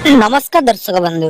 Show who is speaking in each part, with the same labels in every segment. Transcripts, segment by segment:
Speaker 1: नमस्कार दर्शक बंधु।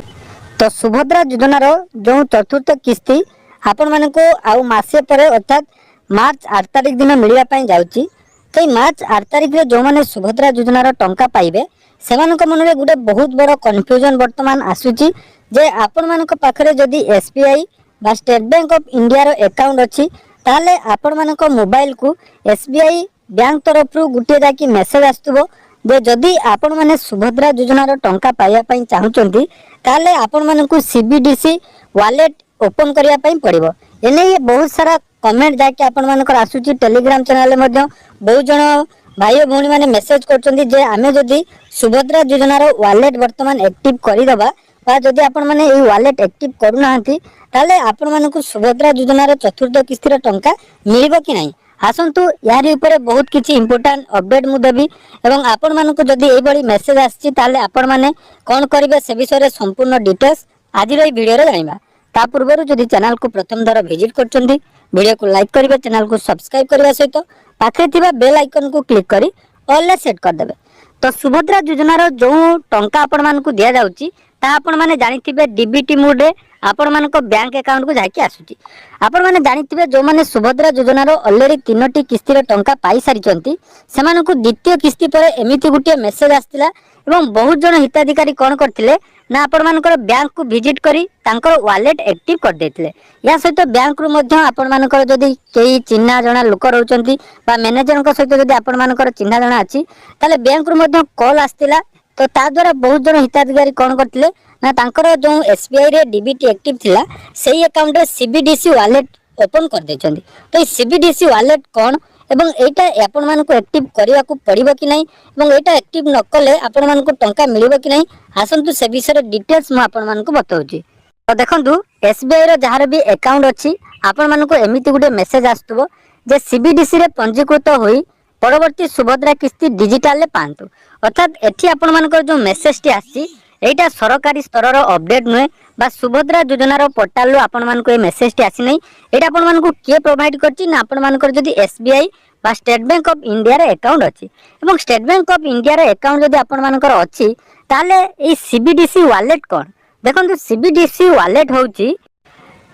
Speaker 1: तो सुभद्रा योजनार जो चतुर्थ किस्ती आपण मानक आउ मासे पर अर्थात मार्च 8 तारिख दिन मिलवाई जाऊँगी। तो मार्च 8 तारिख में जो मैंने सुभद्रा योजनार टंका पाइबे से मन में गोटे बहुत बड़ कन्फ्यूजन बर्तमान आसूची जे आपण मानक पाखरे जदि एसबीआई बा स्टेट बैंक ऑफ इंडिया रो अकाउंट अच्छी ताले आपण मानक मोबाइल को एसबीआई बैंक तरफ गोटे जाकि मेसेज आसुबो जे जदि आपण माने सुभद्रा योजनार टंका पाइबा पई चाहुचंती ताले आपण मानकु सीबीडीसी वॉलेट ओपन करिया पई पड़िबो। एने बहुत सारा कमेंट जाके आपण मानकर आसुची टेलीग्राम चैनल मध्ये बहुत जण भाई भौणी माने मेसेज करचंती जे आमे जदि सुभद्रा योजनार वॉलेट वर्तमान एक्टिव करि दबा बा जदि आपण माने ए वॉलेट एक्टिव करू नाहंती ताले आपण मानकु सुभद्रा योजनार चतुर्थ किस्तीर टंका मिलिबो कि नाही। आसतु यार ऊपर बहुत किसी इंपोर्टाट अपडेट मु देवी एवं आपण मानक जदि एई बड़ी मेसेज आछि ताले आपण माने कोन करिवे से विषय संपूर्ण डिटेल्स आज रो वीडियो रे जानिबा। ता पूर्व जदि चैनल को प्रथम दर विजिट करचंदी वीडियो को लाइक करिवे, चैनल को सब्सक्राइब करबा सहित पाखे थिबा बेल आइकन को क्लिक करी ऑल ले सेट कर देबे। तो सुभद्रा योजनार जो टंका आपण मानकु दिया जाउची ता आपण माने जानिथिबे डीबीटी मोड रे आपण मानक बैंक अकाउंट को जाके आसुची। आपण माने जानिथिबे जो माने सुभद्रा योजनार ऑलरेडी 3टी किस्तीर टंका पाई सारिचंती सेमानकु द्वितीय किस्ती पर एमिति गुटिया मेसेज आस्तिला एवं बहुत जण हिताधिकारी कोन करथिले ना आपण मानकर बैंक को विजिट करी तांकर वॉलेट एक्टिव कर देथिले। या सहित बैंक रु मध्ये आपण मानकर जदि केही चिन्हा जणा लोक रहउचंती बा मैनेजर को सहित जदि आपण मानकर चिन्हा जणा अछि ताले बैंक रु मध्ये कॉल आस्तिला। तो ता द्वारा बहुत जण हिताधिकारी कोन करथिले ना तांकर जो एसबीआई रे डीबीटी एक्टिव थिला सेही अकाउंट रे सीबीडीसी वॉलेट ओपन कर देचंती। तो ए सीबीडीसी वॉलेट कोन एवं एटा आपण मानकु एक्टिव करिया को पड़िबो कि नाही एवं एटा एक्टिव न कले आपण मानकु टंका मिलिबो कि नाही आसंतु से विषय डिटेल्स म आपण मानकु बताउची। तो देखंतु एसबीआई रो जहार भी अकाउंट अछि आपण मानकु एमिति गुटे मेसेज आस्तबो जे सीबीडीसी रे पंजीकृत होई परवर्ती सुभद्रा किस्ती डिजिटल ले पांतु। अर्थात एठी आपण मानकर जो मेसेज टी आसी एटा सरकारी स्तर रो अपडेट नुए बा सुभद्रा योजनार पोर्टाल रो आपण मानकु ए मेसेज टी आसी नै। एटा आपण मानकु के प्रोवाइड करची ना आपण मानकर जदि एसबीआई बा स्टेट बैंक ऑफ इंडिया रे अकाउंट अछि एवं स्टेट बैंक ऑफ इंडिया रे अकाउंट जदि आपण मानकर अछि ताले ए सीबीडीसी वॉलेट कोन देखंतु सीबीडीसी वॉलेट होउची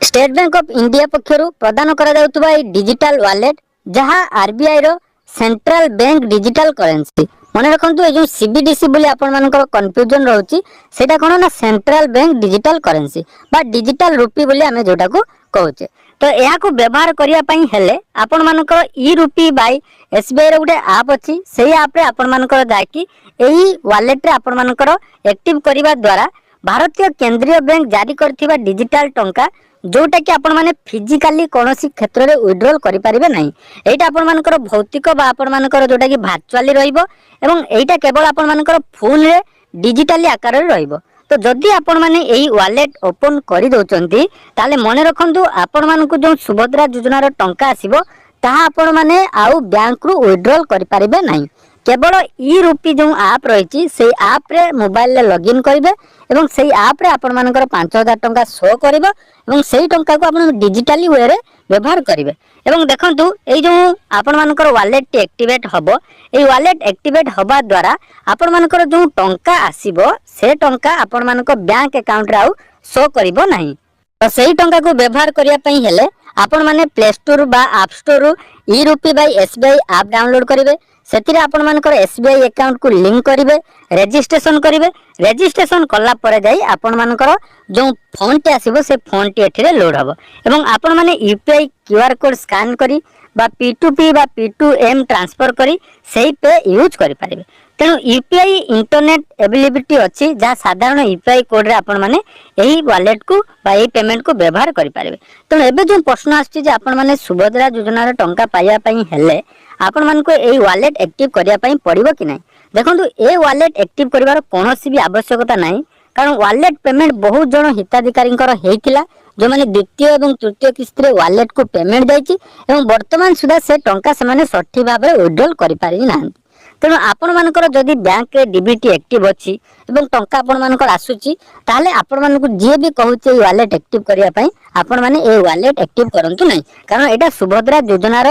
Speaker 1: स्टेट बैंक ऑफ इंडिया पक्षरु प्रदान करा जाउतबा ए डिजिटल वॉलेट जहां आरबीआई रो सेंट्रल बैंक डिजिटल करेंसी मन रखु ये जो सीबीडीसी बोली आपण मानकर कन्फ्यूजन रहउची सेटा कोन ना सेंट्रल बैंक डिजिटल करेंसी बा डिजिटल रूपी बोली आमे जोटा को कहउचे। तो या को व्यवहार करिया पई हेले आपण मानकर ई रूपी बाय एसबीआई रो गुटे ऐप अछि सेही ऐप रे आपण मानकर जाकी एही वॉलेट रे आपण मानकर एक्टिव करिवा द्वारा भारतीय केंद्रीय बैंक जारी करथिबा डिजिटल टंका जोटा कि आपण माने फिजिकली कोनोसी क्षेत्र रे विड्रॉल करि परिबे नाही। एटा आपण मानकर भौतिक बा आपण मानकर जोटा कि वर्चुअली रहिबो एवं एटा केवल आपण मानकर फोन रे डिजिटली आकार रे रहिबो। तो जदि आपण माने एही वॉलेट ओपन करि दोचंती ताले मने रखंतु आपण मानकु जो सुभद्रा योजनार टंका आसीबो ताहा आपण माने आउ बैंक रु विड्रॉल करि परिबे नाही। केवल ई रूपी जो ऐप रही से ऐप रे मोबाइल ले लॉगिन करिवे एवं सेही ऐप रे आपण मानकर 5000 टंका शो करिवो एवं सेही टंका को आपण डिजिटली वे रे व्यवहार करिवे। एवं देखंतु एई जो आपण मानकर वॉलेट टी एक्टिवेट हबो एई वॉलेट एक्टिवेट हबा द्वारा आपण मानकर जो टंका आसीबो से टंका आपण मानकर बैंक अकाउंट रे आउ शो करिवो नाही। तो सेही टंका को व्यवहार करिया पई हेले आपण माने प्ले स्टोर बा ऐप स्टोर रु ई रूपी बाय एसबीआई ऐप डाउनलोड करिवे सेतिरे आपण मानकर एसबीआई अकाउंट को लिंक करिवे रजिस्ट्रेशन करिवे रजिस्ट्रेशन कला परे जाई आपण मानकर जो फोन टे आसीबो से फोन टे एथिरे लोड हबो एवं आपण माने यूपीआई क्यूआर कोड स्कैन करी बा P2P बा P2M ट्रांसफर करी सेही पे यूज करि पारिबे। तेणु यूपीआई इंटरनेट एवेलेबिलिटी अछि जहाँ साधारण यूपीआई कोड रे आपण माने एही वॉलेट को बा एही पेमेंट को व्यवहार करि पारिबे। तेणु एबे जो प्रश्न आछि जे आपण माने सुभद्रा योजनार टंका पाइया पई हेले आपण मानको एही वॉलेट एक्टिव करिया पई पड़िबो कि नाही। देखंतु ए वॉलेट एक्टिव करिवार कोनोसी भी आवश्यकता नाही कारण वॉलेट पेमेंट बहुत जण हिताधिकारींकर हेइतिला जो माने द्वितीय एवं तृतीय किस्ती रे वॉलेट को पेमेंट जाइछि एवं वर्तमान सुधा से टंका से माने सठी भाबे विड्रॉल करि पारि नाहंती। तेणु आपण मानकर जदि बैंक रे डीबीटी एक्टिव अछि एवं टंका आपण मानकर आसुची ताले आपण मानकु जे भी कहउचे ए वॉलेट एक्टिव करिया पई आपण माने ए वॉलेट एक्टिव करंतु नाही कारण एटा सुभद्रा योजनार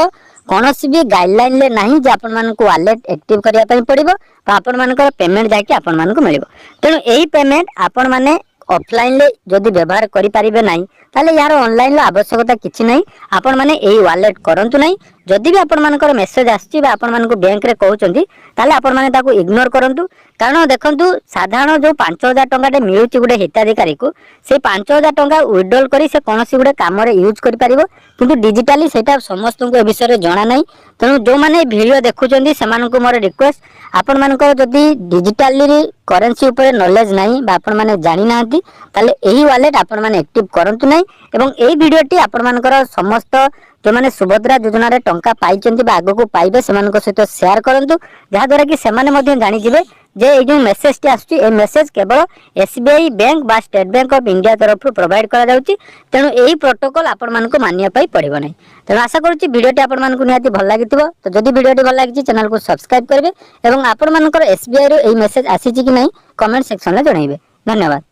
Speaker 1: कौनसी भी गाइडलाइन ले नहीं जे आपण मानक वालेट एक्टिव करिया पई पड़िबो तो आपण मानकर पेमेंट जाके आपण मानक मिलिबो। तेणु एही पेमेंट आपण माने ऑफलाइन ले जदि व्यवहार करि पारिबे नाही ताले यार ऑनलाइन लो आवश्यकता किछि नाही। आपण माने एही वालेट करंतु नाही। जदि भी आपण मानकर मेसेज आछि बा आपण मानक बैंक रे कहउचंती ताले आपण माने ताको इग्नोर करंतु। कारण देखंतु साधारण जो 5000 टंका टे मिलुची गुडे हिताधिकारी को से 5000 टंका विड्रॉल करी से कोनोसी गुडे काम रे यूज करि पारिबो किंतु डिजिटली सेटा समस्त को ए विषय रे जणा नाही। तेणु जो माने वीडियो देखुचंती सेमानकु मोर रिक्वेस्ट आपण मानकर जदि डिजिटली करेन्सी ऊपर नॉलेज नाही बा आपण माने जानि नांती ताले एही वालेट आपण माने एक्टिव करंतु नाही। एवं एही वीडियोटी आपण मानकर समस्त जो माने सुभद्रा योजना रे टंका पाइचंती बा आगो को पाइबे सेमानक सहित शेयर करंतु जहा द्वारा कि सेमाने मध्य जानि जिवे जे ए जो मेसेज टी आछी ए मेसेज केवल एसबीआई बैंक बा स्टेट बैंक ऑफ इंडिया तरफ प्रोवाइड करा जाउची। तेणु एही प्रोटोकॉल आपण मानको मानिया पई पड़िबो नै। तेणु आशा करूची वीडियोटी आपण मानको निहाती भल लागिथिबो। तो जदि वीडियोटी भल लागिची चैनल को सब्सक्राइब करबे एवं आपण मानकर एसबीआई रो एही मेसेज आसीची कि नै कमेंट सेक्शन रे जणाइबे। धन्यवाद।